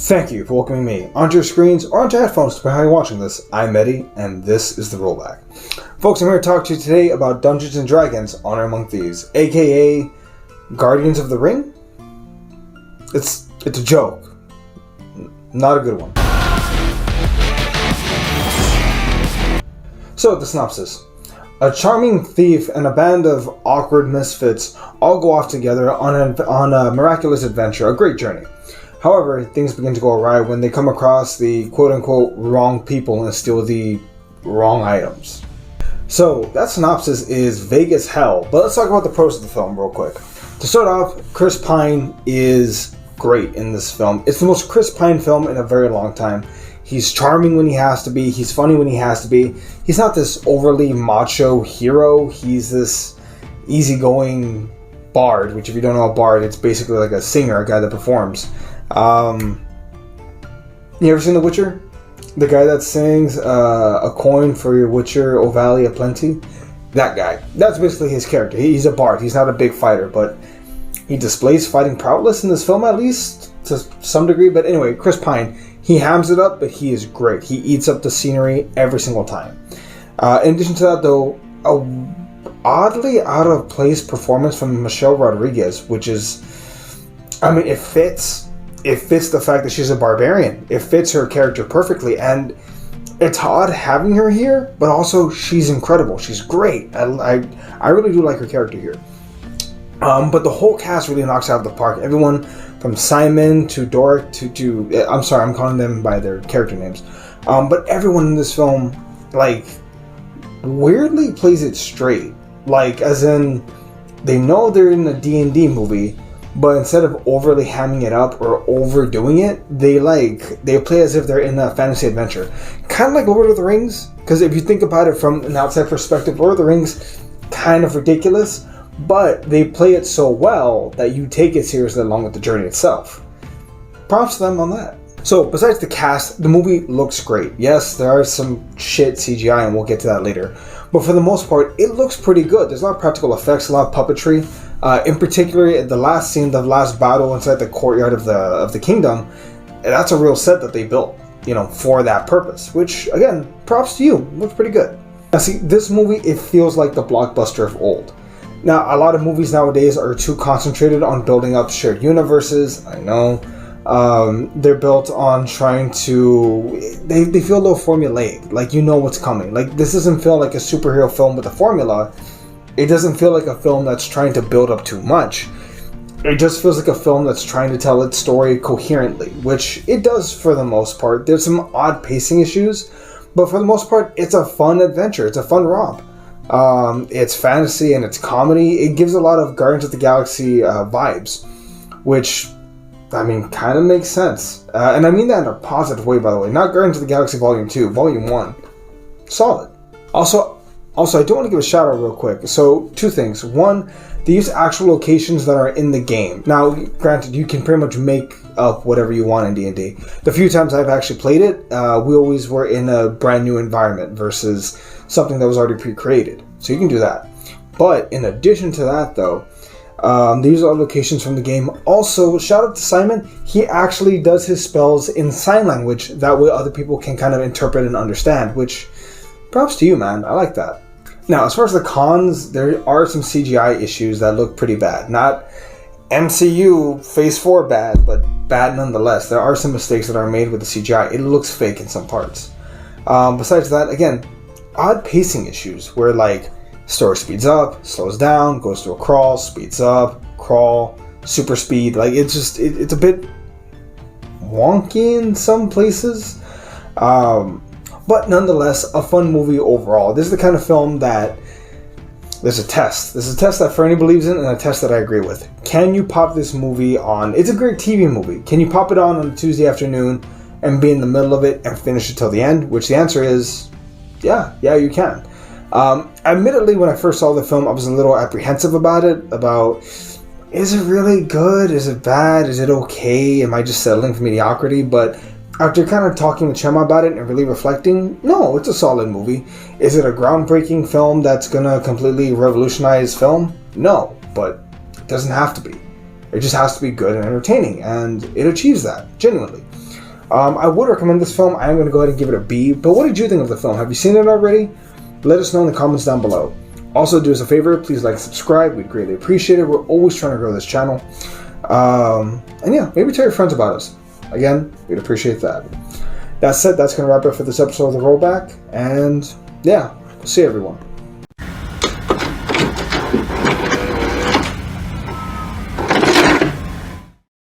Thank you for welcoming me onto your screens or onto headphones depending on how you're watching this. I'm Eddie, and this is The Rollback. Folks, I'm here to talk to you today about Dungeons & Dragons Honor Among Thieves, aka Guardians of the Ring? It's a joke. Not a good one. So, the synopsis. A charming thief and a band of awkward misfits all go off together on a miraculous adventure, a great journey. However, things begin to go awry when they come across the quote-unquote wrong people and steal the wrong items. So, that synopsis is vague as hell, but let's talk about the pros of the film real quick. To start off, Chris Pine is great in this film. It's the most Chris Pine film in a very long time. He's charming when he has to be, he's funny when he has to be. He's not this overly macho hero, he's this easygoing bard, which if you don't know a bard, it's basically like a singer, a guy that performs. You ever seen The Witcher? The guy that sings a coin for your Witcher, O Valley of Plenty? That guy. That's basically his character. He's a bard. He's not a big fighter, but he displays fighting prowess in this film, at least to some degree. But anyway, Chris Pine, he hams it up, but he is great. He eats up the scenery every single time. In addition to that, though, a oddly out of place performance from Michelle Rodriguez, which is, I mean, it fits. It fits the fact that she's a barbarian. It fits her character perfectly, and it's odd having her here, but also she's incredible. She's great. I really do like her character here. But the whole cast really knocks out of the park. Everyone from Simon to Doric to I'm sorry, I'm calling them by their character names. But everyone in this film, like, weirdly plays it straight. Like, as in, they know they're in a D&D movie, but instead of overly hamming it up or overdoing it, they play as if they're in a fantasy adventure. Kind of like Lord of the Rings, because if you think about it from an outside perspective, Lord of the Rings, kind of ridiculous, but they play it so well that you take it seriously along with the journey itself. Props to them on that. So, besides the cast, the movie looks great. Yes, there are some shit CGI, and we'll get to that later. But for the most part, it looks pretty good. There's a lot of practical effects, a lot of puppetry. In particular, the last scene, the last battle inside the courtyard of the kingdom, that's a real set that they built, for that purpose. Which, again, props to you. Looks pretty good. Now, see, this movie, it feels like the blockbuster of old. Now, a lot of movies nowadays are too concentrated on building up shared universes. I know. They're built on trying to... They feel a little formulaic. Like, you know what's coming. Like, this doesn't feel like a superhero film with a formula. It doesn't feel like a film that's trying to build up too much. It just feels like a film that's trying to tell its story coherently, which it does for the most part. There's some odd pacing issues, but for the most part, it's a fun adventure. It's a fun romp. It's fantasy and it's comedy. It gives a lot of Guardians of the Galaxy vibes, which, I mean, kind of makes sense. And I mean that in a positive way, by the way. Not Guardians of the Galaxy Volume 2, Volume 1. Solid. Also, I do want to give a shout out real quick. So, two things. One, they use actual locations that are in the game. Now, granted, you can pretty much make up whatever you want in D&D. The few times I've actually played it, we always were in a brand new environment versus something that was already pre-created. So you can do that. But in addition to that, though, they use all locations from the game. Also, shout out to Simon. He actually does his spells in sign language. That way other people can kind of interpret and understand, which, props to you, man. I like that. Now, as far as the cons, there are some CGI issues that look pretty bad. Not MCU Phase 4 bad, but bad nonetheless. There are some mistakes that are made with the CGI. It looks fake in some parts. Besides that, again, odd pacing issues where, like, story speeds up, slows down, goes to a crawl, speeds up, crawl, super speed. Like, it's a bit wonky in some places. But nonetheless, a fun movie overall. This is the kind of film that there's a test. This is a test that Fernie believes in and a test that I agree with. Can you pop this movie on? It's a great TV movie. Can you pop it on a Tuesday afternoon and be in the middle of it and finish it till the end? Which the answer is, yeah, you can. Admittedly, when I first saw the film, I was a little apprehensive about it. About, is it really good? Is it bad? Is it okay? Am I just settling for mediocrity? But after kind of talking with Chema about it and really reflecting, no, it's a solid movie. Is it a groundbreaking film that's going to completely revolutionize film? No, but it doesn't have to be. It just has to be good and entertaining, and it achieves that, genuinely. I would recommend this film. I am going to go ahead and give it a B. But what did you think of the film? Have you seen it already? Let us know in the comments down below. Also, do us a favor. Please like, subscribe. We'd greatly appreciate it. We're always trying to grow this channel. And yeah, maybe tell your friends about us. Again, we'd appreciate that. That said, that's going to wrap it for this episode of The Rollback. And yeah, we'll see everyone.